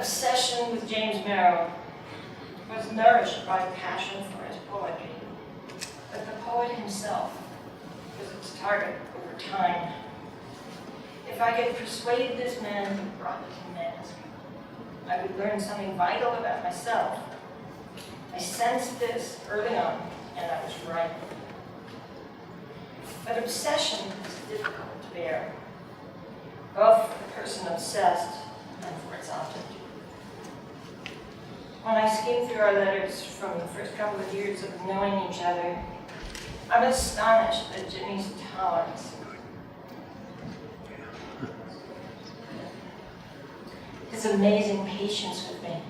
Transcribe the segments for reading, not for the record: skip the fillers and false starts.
obsession with James Merrill was nourished by passion for his poetry, but the poet himself was its target over time. If I could persuade this man to brought it to mask, I would learn something vital about myself. I sensed this early on, and I was right. But obsession is difficult to bear, both for the person obsessed and for its object. When I skimmed through our letters from the first couple of years of knowing each other, I'm astonished at Jimmy's tolerance. His amazing patience with me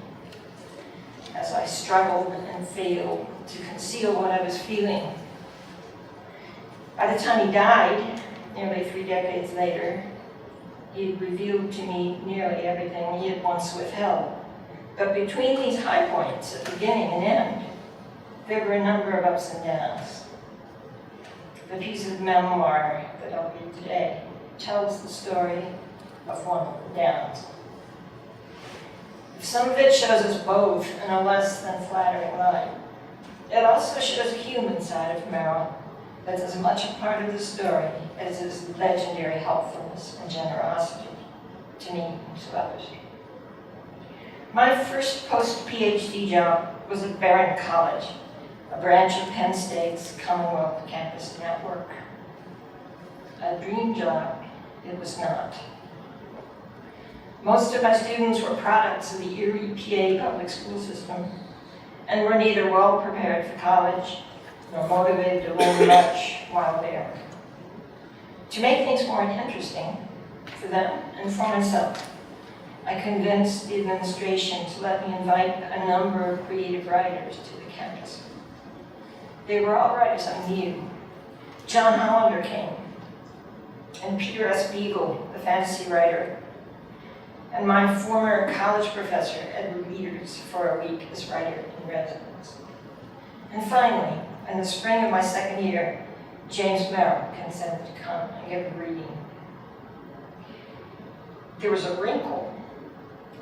as I struggled and failed to conceal what I was feeling. By the time he died, nearly 3 decades later, he had revealed to me nearly everything he had once withheld. But between these high points at beginning and end, there were a number of ups and downs. The piece of memoir that I'll read today tells the story of one of the downs. Some of it shows us both in a less than flattering light. It also shows a human side of Merrill that's as much a part of the story as his legendary helpfulness and generosity to me and to others. My first post-PhD job was at Barron College, a branch of Penn State's Commonwealth Campus Network. A dream job, it was not. Most of my students were products of the Erie, PA public school system and were neither well prepared for college nor motivated to learn much while there. To make things more interesting for them and for myself, I convinced the administration to let me invite a number of creative writers to the campus. They were all writers I knew. John Hollander came, and Peter S. Beagle, the fantasy writer, and my former college professor, Edward Readers, for a week as writer in residence. And finally, in the spring of my second year, James Merrill consented to come and give a reading. There was a wrinkle.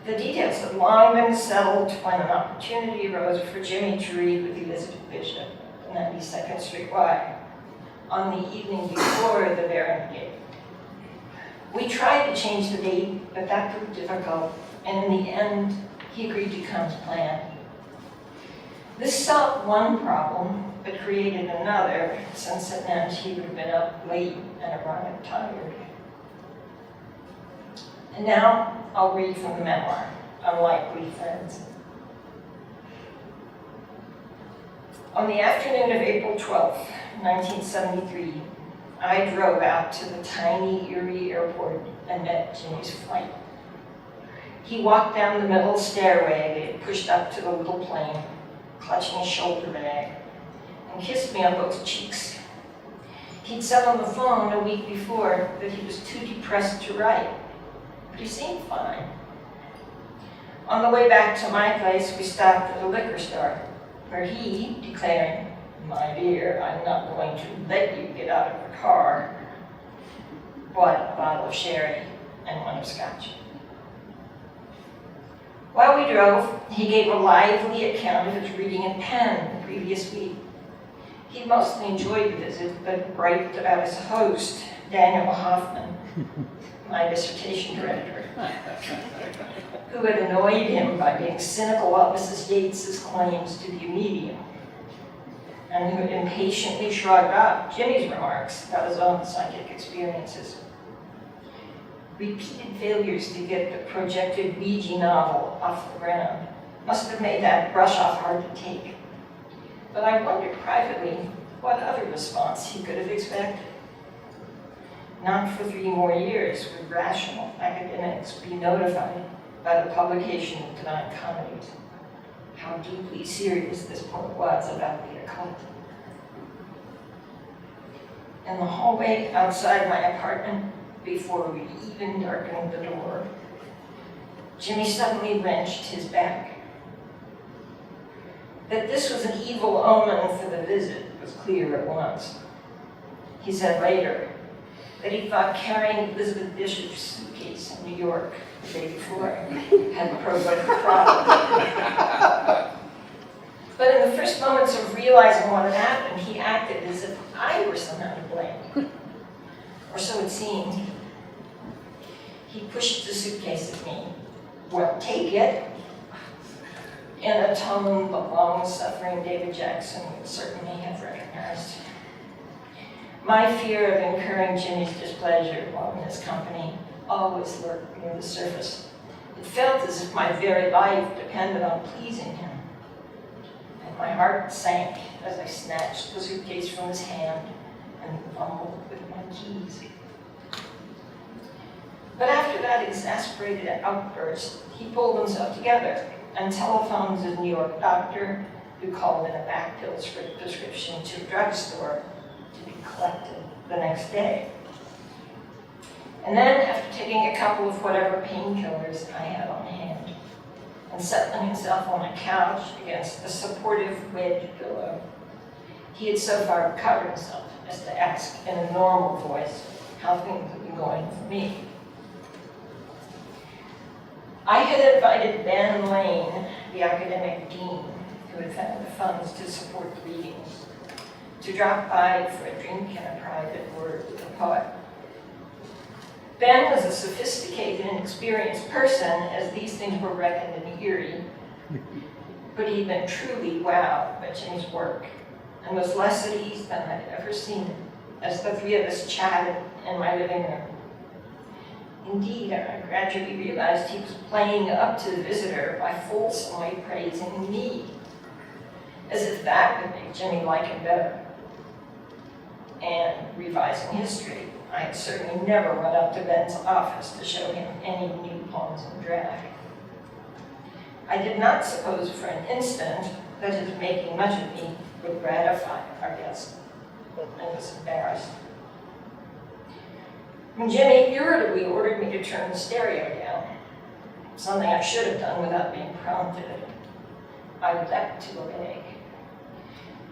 The details had long been settled when an opportunity arose for Jimmy to read with Elizabeth Bishop, 92nd Street Y, on the evening before the Barron Gate. We tried to change the date, but that proved difficult, and in the end, he agreed to come as planned. This solved one problem, but created another, since it meant he would have been up late and arrived tired. And now, I'll read from the memoir, Unlikely Friends. On the afternoon of April 12th, 1973, I drove out to the tiny Erie airport and met Jimmy's flight. He walked down the middle stairway they had pushed up to the little plane, clutching his shoulder bag, and kissed me on both cheeks. He'd said on the phone a week before that he was too depressed to write, but he seemed fine. On the way back to my place, we stopped at a liquor store, where he, declaring, "My dear, I'm not going to let you get out of the car," bought a bottle of sherry and one of scotch. While we drove, he gave a lively account of his reading in Penn the previous week. He mostly enjoyed the visit, but griped about his host, Daniel Hoffman, my dissertation director, who had annoyed him by being cynical of Mrs. Yates's claims to be a medium, and who impatiently shrugged off Jimmy's remarks about his own psychic experiences. Repeated failures to get the projected Ouija novel off the ground must have made that brush-off hard to take. But I wondered privately what other response he could have expected. Not for 3 more years would rational academics be notified by the publication of Divine Comedies how deeply serious this poet was about the occult. In the hallway outside my apartment, before we even darkened the door, Jimmy suddenly wrenched his back. That this was an evil omen for the visit was clear at once. He said later, that he thought carrying Elizabeth Bishop's suitcase in New York the day before had provoked a problem. But in the first moments of realizing what had happened, he acted as if I were somehow to blame. Or so it seemed. He pushed the suitcase at me. Well, take it. In a tone the long-suffering David Jackson would certainly have recognized. My fear of incurring Jimmy's displeasure while in his company always lurked near the surface. It felt as if my very life depended on pleasing him. And my heart sank as I snatched the suitcase from his hand and fumbled with my keys. But after that exasperated outburst, he pulled himself together and telephoned his New York doctor, who called in a back pill prescription to a drugstore to be collected the next day. And then, after taking a couple of whatever painkillers I had on hand, and settling himself on a couch against a supportive wedge pillow, he had so far recovered himself as to ask in a normal voice how things had been going for me. I had invited Ben Lane, the academic dean, who had found the funds to support the readings, to drop by for a drink and a private word with the poet. Ben was a sophisticated and experienced person, as these things were reckoned in Erie, but he'd been truly wowed by Jimmy's work, and was less at ease than I'd ever seen him, as the three of us chatted in my living room. Indeed, I gradually realized he was playing up to the visitor by fulsomely praising me, as if that would make Jimmy like him better. And revising history, I had certainly never went up to Ben's office to show him any new poems in draft. I did not suppose for an instant that his making much of me would gratify our guest, and was embarrassed. When Jimmy irritably ordered me to turn the stereo down, something I should have done without being prompted, I leapt to obey.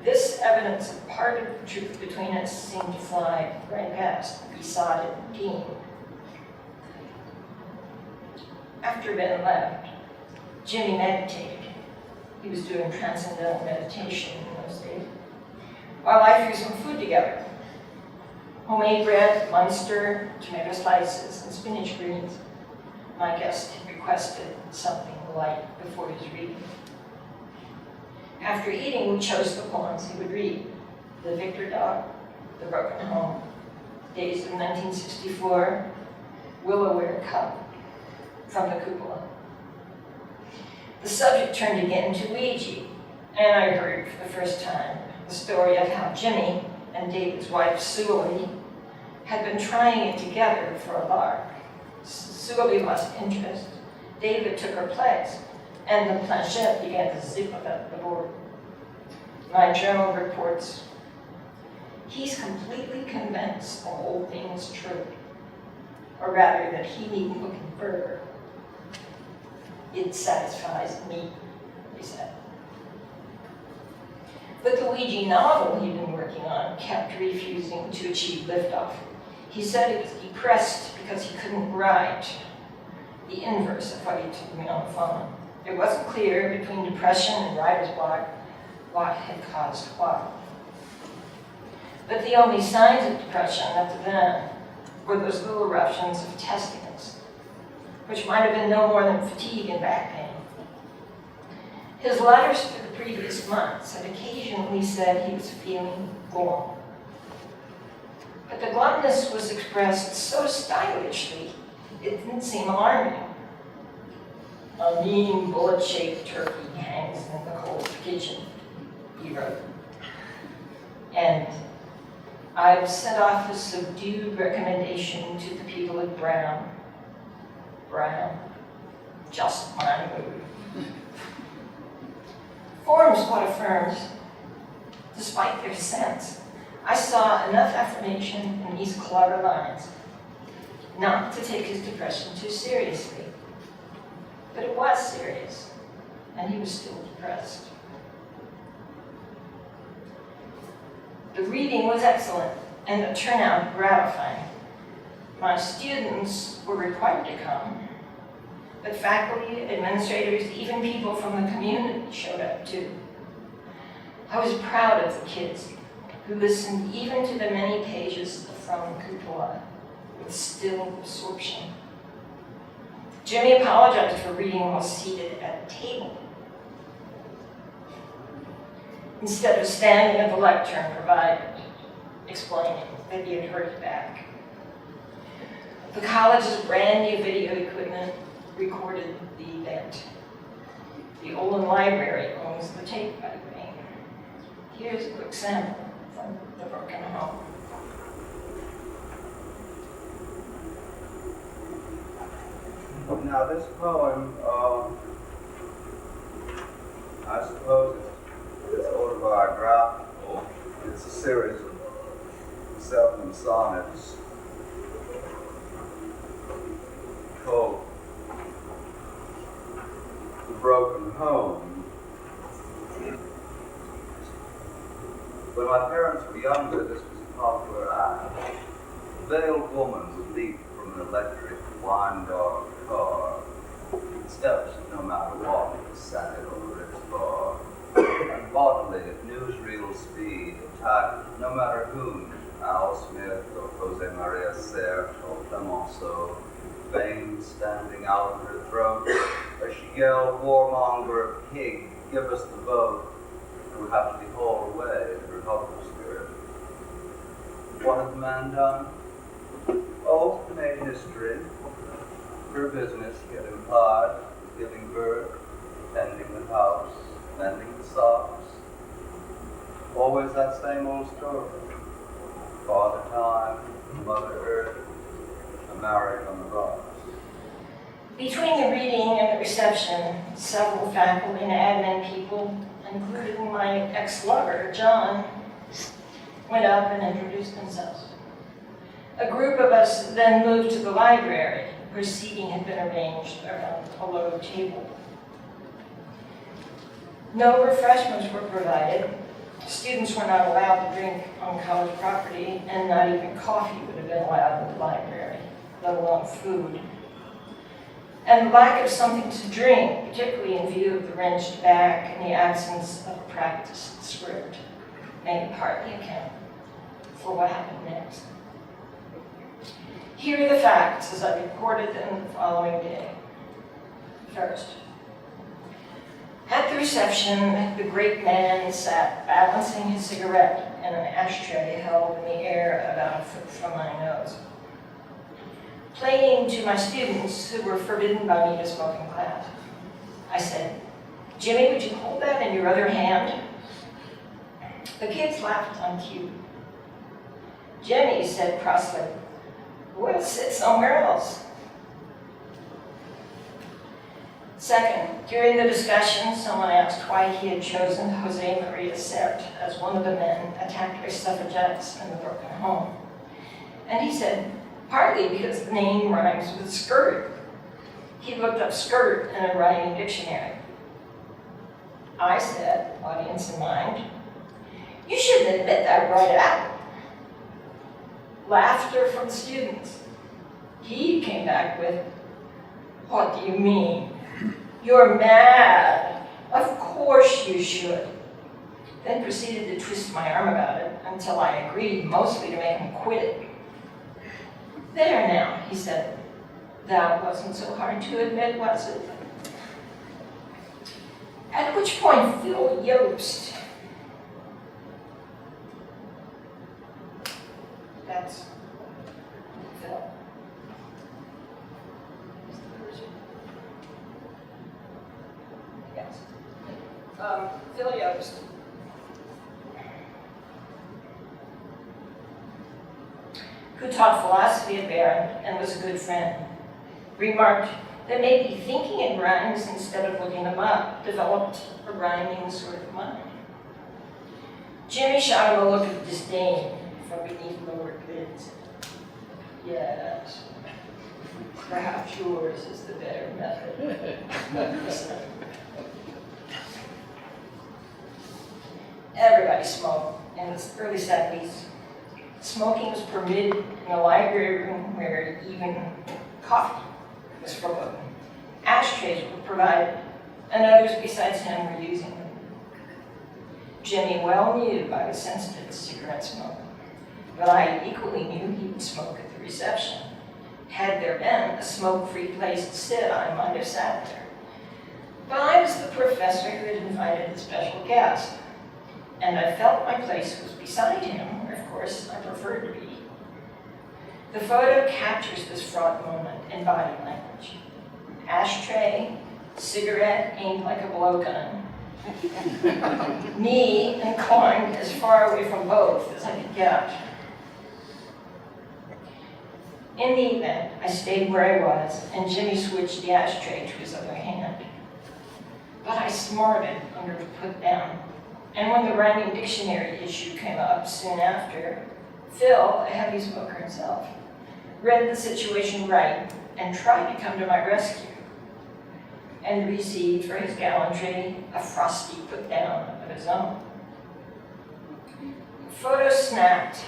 This evidence of part of the truth between us seemed to fly right past the besotted dean. After Ben left, Jimmy meditated. He was doing transcendental meditation in those days, while I threw some food together. Homemade bread, Munster, tomato slices, and spinach greens. My guest had requested something light before his reading. After eating, we chose the poems he would read: The Victor Dog, The Broken Home, Days of 1964, Willowware Cup, From the Cupola. The subject turned again to Ouija, and I heard for the first time the story of how Jimmy and David's wife, Suli, had been trying it together for a lark. Suli lost interest, David took her place, and the planchette began to zip about the board. My journal reports, he's completely convinced the whole thing is true, or rather that he needn't look any further. It satisfies me, he said. But the Ouija novel he'd been working on kept refusing to achieve liftoff. He said he was depressed because he couldn't write the inverse of what he told me on the phone. It wasn't clear between depression and writer's block what had caused what. But the only signs of depression up to then were those little eruptions of testiness, which might have been no more than fatigue and back pain. His letters for the previous months had occasionally said he was feeling glum. But the glumness was expressed so stylishly, it didn't seem alarming. A mean bullet-shaped turkey hangs in the cold kitchen, he wrote. And I've set off a subdued recommendation to the people at Brown. Brown, just my mood. Forms what affirms, despite their sense. I saw enough affirmation in these clever lines not to take his depression too seriously. But it was serious, and he was still depressed. The reading was excellent, and the turnout gratifying. My students were required to come, but faculty, administrators, even people from the community showed up too. I was proud of the kids who listened even to the many pages from Cupola with still absorption. Jimmy apologized for reading while seated at a table, instead of standing at the lectern provided, explaining that he had heard it back. The college's brand new video equipment recorded the event. The Olin Library owns the tape, by the way. Here's a quick sample from The Broken Home. Now this poem, I suppose it's autobiographical. It's a series of 7 sonnets called The Broken Home. When my parents were younger, this was a popular act. A veiled woman would leap from an electric wine-dark car. Steps no matter what, sat over its bar. And bodily at newsreel speed, attacked no matter whom, Al Smith or Jose Maria Sert or Clemenceau, veins standing out of her throat, as she yelled, "Warmonger, pig, give us the vote," and would have to be hauled away in her hover skirt. What had the man done? Oh, made history. Her business, he had implied, was giving birth, tending the house, mending the socks. Always that same old story. Father Time, Mother Earth, a marriage on the rocks. Between the reading and the reception, several faculty and admin people, including my ex-lover, John, went up and introduced themselves. A group of us then moved to the library, where seating had been arranged around a low table. No refreshments were provided. Students were not allowed to drink on college property, and not even coffee would have been allowed in the library, let alone food. And the lack of something to drink, particularly in view of the wrenched back and the absence of a practiced script, may partly account for what happened next. Here are the facts as I reported them the following day. First, at the reception, the great man sat balancing his cigarette in an ashtray held in the air about a foot from my nose, playing to my students who were forbidden by me to smoke in class. I said, "Jimmy, would you hold that in your other hand?" The kids laughed on cue. Jimmy said crossly, "We'll sit somewhere else." Second, during the discussion, someone asked why he had chosen Jose Maria Sert as one of the men attacked by suffragettes in The Broken Home. And he said, partly because the name rhymes with skirt. He looked up skirt in a rhyming dictionary. I said, audience in mind, "You shouldn't admit that right out." Laughter from the students. He came back with, "What do you mean? You're mad. Of course you should." Then proceeded to twist my arm about it until I agreed, mostly to make him quit it. "There now," he said. "That wasn't so hard to admit, was it?" At which point Phil Yost, that's Phil. Is the person? Yes. Phil Yost. Who taught philosophy at Barron and was a good friend, remarked that maybe thinking in rhymes instead of looking them up developed a rhyming sort of mind. Jimmy shot him a look of disdain from beneath lowered lids. "Yes, perhaps yours is the better method." Everybody smoked in the early 70s. Smoking was permitted in a library room where even coffee was forbidden. Ashtrays were provided, and others besides him were using them. Jimmy well knew I was sensitive to cigarette smoke, but I equally knew he would smoke at the reception. Had there been a smoke-free place to sit, I might have sat there. But I was the professor who had invited the special guest, and I felt my place was beside him, where of course I preferred to be. The photo captures this fraught moment in body language. Ashtray, cigarette aimed like a blowgun. Me inclined as far away from both as I could get. In the event, I stayed where I was, and Jimmy switched the ashtray to his other hand. But I smarted under the put down, and when the rhyming dictionary issue came up soon after, Phil, a heavy smoker himself, read the situation right and tried to come to my rescue, and received for his gallantry a frosty put down of his own. The photo snapped.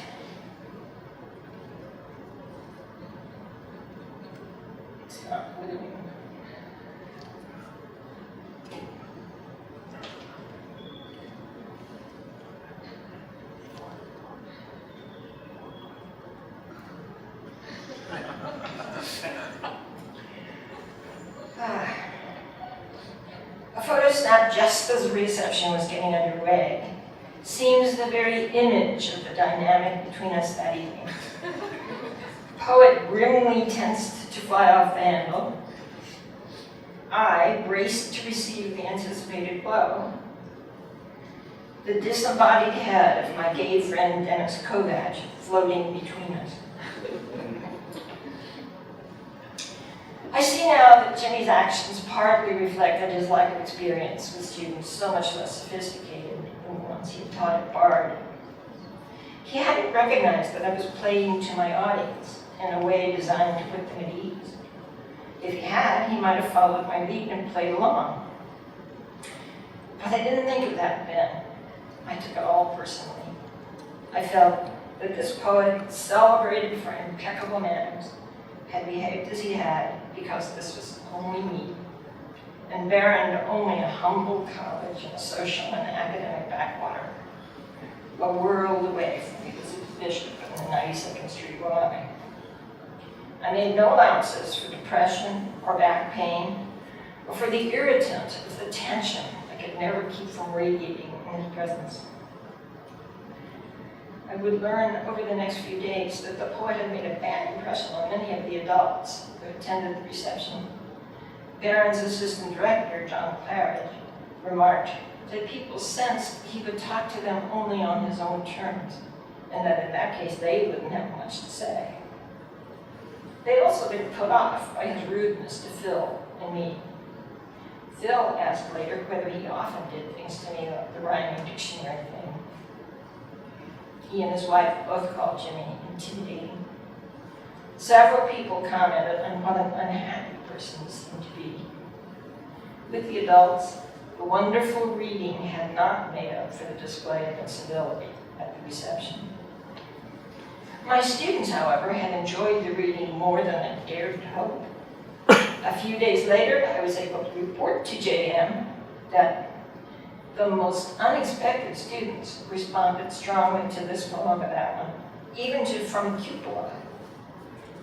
It's not moving. A photo snapped just as the reception was getting underway seems the very image of the dynamic between us that evening. Poet grimly tensed to fly off the handle. I braced to receive the anticipated blow. The disembodied head of my gay friend Dennis Kovac floating between us. I see now that Jimmy's actions partly reflected his lack of experience with students so much less sophisticated than the ones he had taught at Bard. He hadn't recognized that I was playing to my audience in a way designed to put them at ease. If he had, he might have followed my lead and played along. But I didn't think of that then. I took it all personally. I felt that this poet, celebrated for impeccable manners, had behaved as he had because this was only me, and Barron only a humble college and a social and academic backwater, a world away from his bishop in the 92nd Street Y. I made no allowances for depression or back pain, or for the irritant of the tension I could never keep from radiating in his presence. I would learn over the next few days that the poet had made a bad impression on many of the adults who attended the reception. Barron's assistant director, John Claridge, remarked that people sensed he would talk to them only on his own terms, and that in that case they wouldn't have much to say. They'd also been put off by his rudeness to Phil and me. Phil asked later whether he often did things to me like the rhyming dictionary thing. He and his wife both called Jimmy intimidating. Several people commented on what an unhappy person he seemed to be. With the adults, the wonderful reading had not made up for the display of incivility at the reception. My students, however, had enjoyed the reading more than I dared to hope. A few days later, I was able to report to JM that the most unexpected students responded strongly to this poem or that one, even to From Cupola.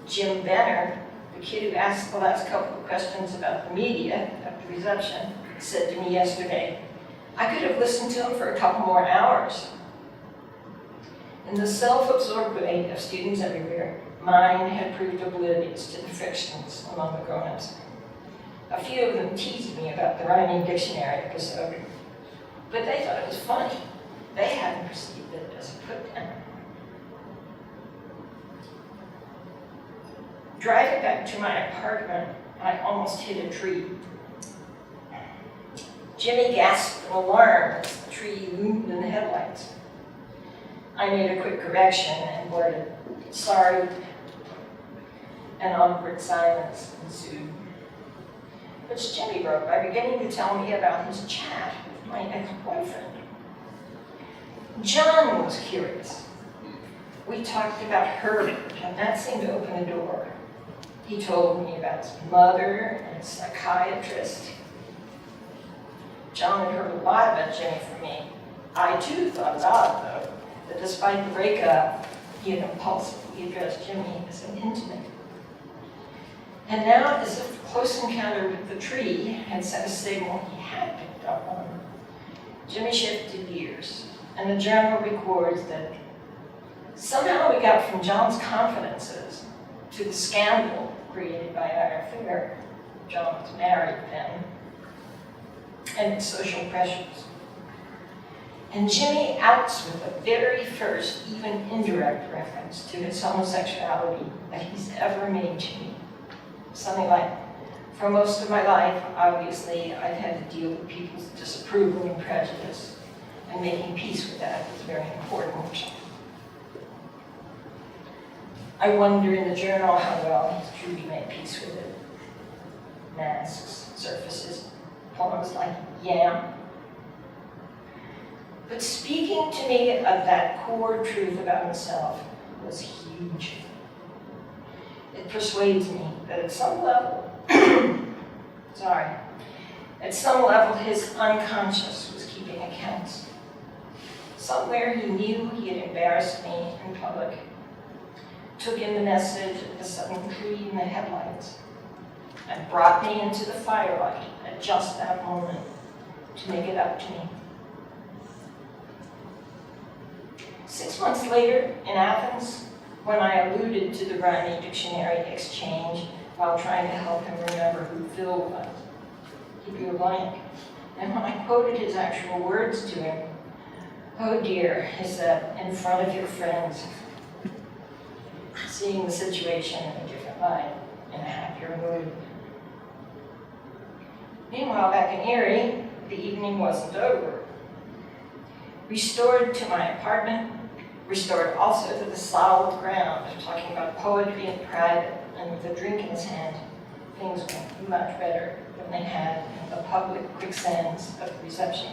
Jim Benner, the kid who asked the last couple of questions about the media at the reception, said to me yesterday, I could have listened to him for a couple more hours. In the self-absorbed way of students everywhere, mine had proved oblivious to the frictions among the grown-ups. A few of them teased me about the rhyming dictionary episode, but they thought it was funny. They hadn't perceived it as a put-down. Driving back to my apartment, I almost hit a tree. Jimmy gasped in alarm as the tree loomed in the headlights. I made a quick correction and blurted, sorry. An awkward silence ensued, which Jimmy broke by beginning to tell me about his chat my ex-boyfriend. John was curious. We talked about Herbert, and that seemed to open a door. He told me about his mother and his psychiatrist. John had heard a lot about Jimmy from me. I too thought it odd, though, that despite the breakup, he had impulsively addressed Jimmy as an intimate. And now, as if the close encounter with the tree had sent a signal he had picked up on, Jimmy shifted gears, and the journal records that somehow we got from John's confidences to the scandal created by our affair. John was married then, and its social pressures. And Jimmy outs with the very first, even indirect reference to his homosexuality that he's ever made to me. Something like, for most of my life, obviously, I've had to deal with people's disapproval and prejudice, and making peace with that is very important. I wonder in the journal how well he's truly made peace with it. Masks, surfaces, poems like Yam. But speaking to me of that core truth about himself was huge. It persuades me that at some level, his unconscious was keeping accounts. Somewhere he knew he had embarrassed me in public, took in the message of the sudden tree in the headlights, and brought me into the firelight at just that moment to make it up to me. 6 months later, in Athens, when I alluded to the Rhyming Dictionary exchange while trying to help him remember who Phil was, he drew a blank. And when I quoted his actual words to him, "Oh dear," he said, "in front of your friends," seeing the situation in a different light, in a happier mood. Meanwhile, back in Erie, the evening wasn't over. Restored to my apartment, restored also to the solid ground of talking about poetry in private and with a drink in his hand, things went much better than they had in the public quicksands of the reception.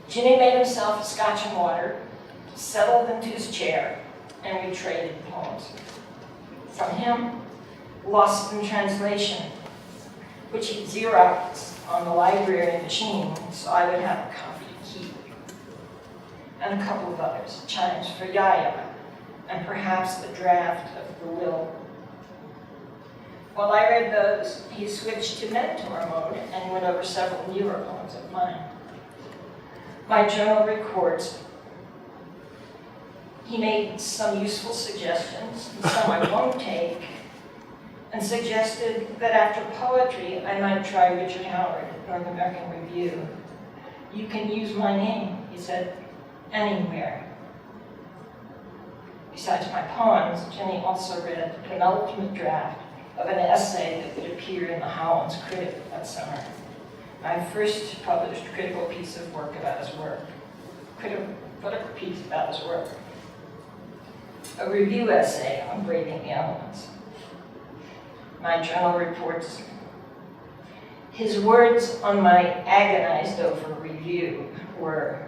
Jimmy made himself a scotch and water, settled into his chair, and we traded poems. From him, Lost in Translation, which he Xeroxed on the library machine so I would have a copy to keep. And a couple of others, Chimes for Yaya, and perhaps the draft of the will. While I read those, he switched to mentor mode and went over several newer poems of mine. My journal records he made some useful suggestions, and some I won't take, and suggested that after poetry, I might try Richard Howard at North American Review. "You can use my name," he said, "anywhere." Besides my poems, Jenny also read the penultimate draft of an essay that would appear in the Howland's Critic that summer. My first published critical piece of work about his work. Critical piece about his work. A review essay on braving the elements. My journal reports his words on my agonized over review were,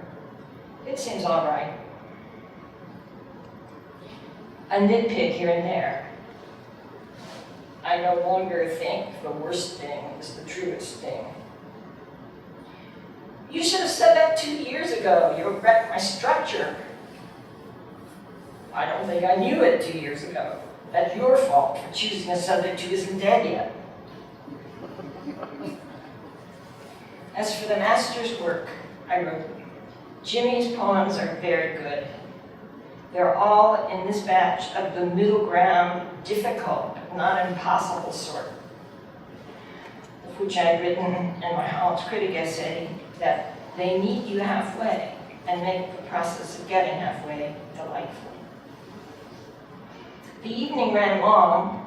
"It seems all right. A nitpick here and there. I no longer think the worst thing is the truest thing. You should have said that 2 years ago. You wrecked my structure. I don't think I knew it 2 years ago. That's your fault for choosing a subject who isn't dead yet." As for the master's work, I wrote, Jimmy's poems are very good. They're all in this batch of the middle ground, difficult but not impossible sort, of which I'd written in my Howland's Critic essay that they meet you halfway and make the process of getting halfway delightful. The evening ran long,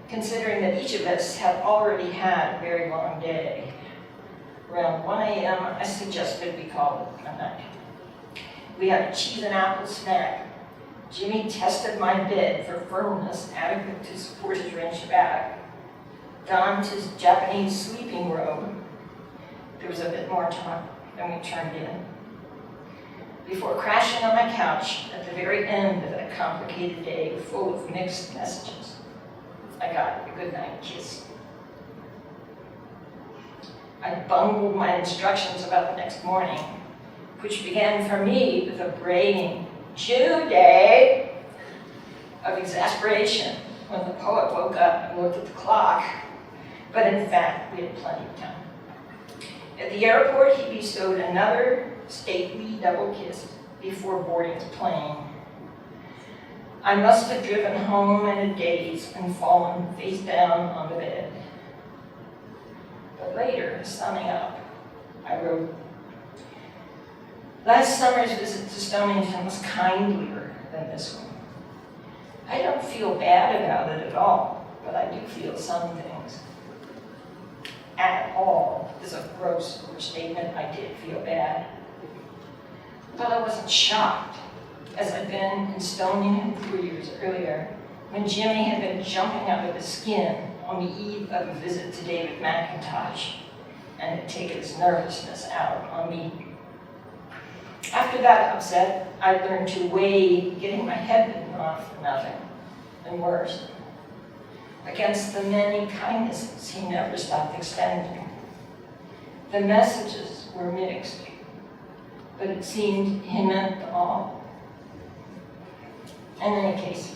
considering that each of us had already had a very long day. Around 1 a.m., I suggested we call it a night. We had a cheese and apple snack. Jimmy tested my bed for firmness adequate to support his wrenched back, donned his Japanese sleeping robe. There was a bit more talk, then we turned in. before crashing on my couch at the very end of that complicated day full of mixed messages. I got a goodnight kiss. I bungled my instructions about the next morning, which began for me with a braying Judy of exasperation when the poet woke up and looked at the clock, but in fact we had plenty of time. At the airport, he bestowed another stately double kiss before boarding the plane. I must have driven home in a daze and fallen face down on the bed. But later, summing up, I wrote, last summer's visit to Stonington was kindlier than this one. I don't feel bad about it at all, but I do feel some things. At all is a gross overstatement. I did feel bad. But I wasn't shocked, as I'd been in Stonington 4 years earlier, when Jimmy had been jumping out of his skin on the eve of a visit to David McIntosh, and had taken his nervousness out on me. After that upset, I learned to weigh getting my head bitten off for nothing, and worse, against the many kindnesses he never stopped extending. The messages were mixed, but it seemed he meant them all. In any case,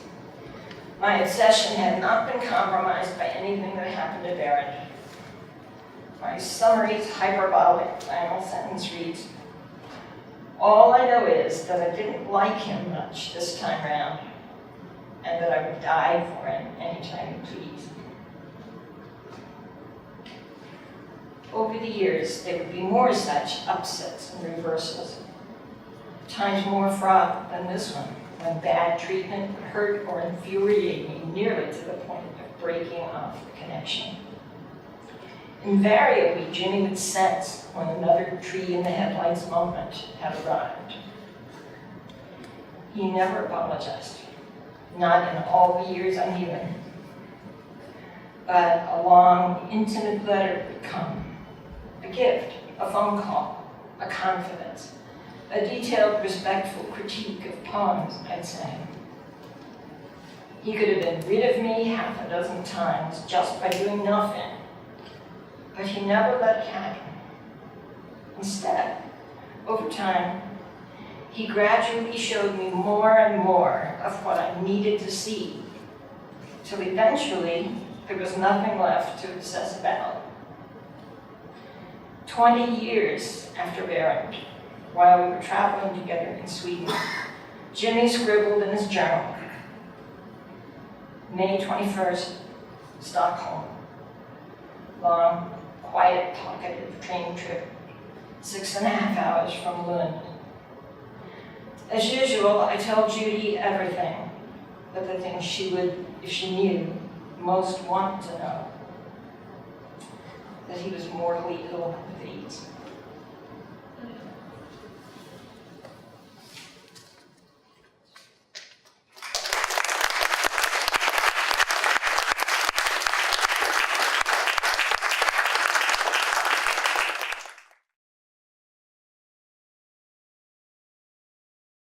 my obsession had not been compromised by anything that happened to Barrett. My summary's hyperbolic final sentence reads, all I know is that I didn't like him much this time round, and that I would die for him anytime he pleased. Over the years, there would be more such upsets and reversals, times more fraught than this one, when bad treatment would hurt or infuriate me nearly to the point of breaking off the connection. Invariably, Jimmy would sense when another tree in the headlights moment had arrived. He never apologized, not in all the years I knew him. But a long, intimate letter would come, a gift, a phone call, a confidence, a detailed, respectful critique of poems I'd sang. He could have been rid of me half a dozen times just by doing nothing, but he never let it happen. Instead, over time, he gradually showed me more and more of what I needed to see, till eventually there was nothing left to obsess about. 20 years after Barrett, while we were traveling together in Sweden, Jimmy scribbled in his journal, May 21st, Stockholm. Long, quiet, talkative train trip, 6.5 hours from Lund. As usual, I tell Judy everything, but the things she would, if she knew, most want to know. That he was mortally ill with AIDS.